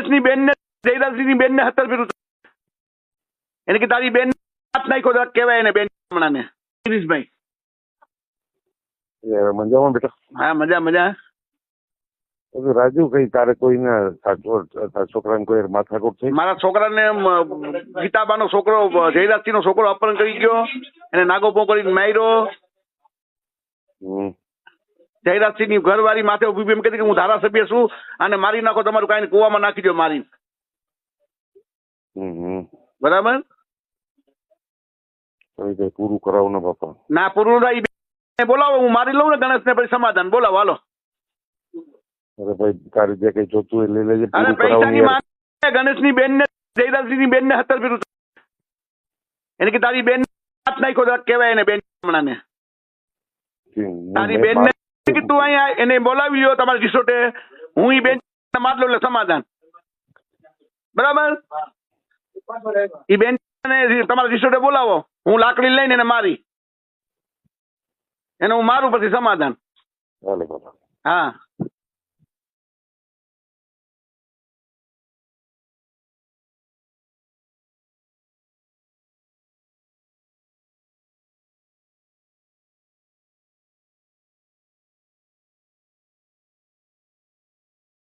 ગણેશની બેન ને જયરાજસિંહની બેન ને 17 ફેરું એને કે તારી બેન હાથ નાખ્યો તો કહેવાય એને બેન હમણાં ને ગિરીશભાઈ મજામાં બેટા? હા મજા મજા. રાજુ કઈ તારે કોઈને છોકરાને કોઈ માથાકૂટ થઈ? મારા છોકરાને ગીતાબાનો છોકરો જયરાજસિંહનો છોકરો અપહરણ કરી ગયો, એને નાગોપો કરીને માર્યો. જયરાજસિંહની ઘરવાળી માથે ઉભી એમ કહેતી કે હું ધારાસભ્ય છું અને મારી નાખો, તમારું કાંઈ કુવામાં નાખી દો મારી. બરાબર? પૂરું કરાવું ને બાપા? ના પૂરું નહીં, બોલાવો હું મારી લઉં ને ગણેશ ને પછી સમાધાન. બોલાવો હાલો. અરે ભાઈ તારે જે કઈ જોતું હોય લઈ લેજે. અરે પૈસાની માંગ ગણેશની બેન ને જયરાજસિંહની બેન ને 17 ફેરું એને કે તારી બેન હાથ નાખ્યો તો કહેવાય એને બેન હમણાં ને તારી બેન ને કે તું અહીંયા એને બોલાવી લ્યો તમારી રિસોર્ટે, હું ઈ બેન મારલો એટલે સમાધાન. બરાબર? ઈ બેન ને તમારા રિસોર્ટે બોલાવો, હું લાકડી લઈને એને મારી એને હું મારું પછી સમાધાન. હાલે બાપા. હા.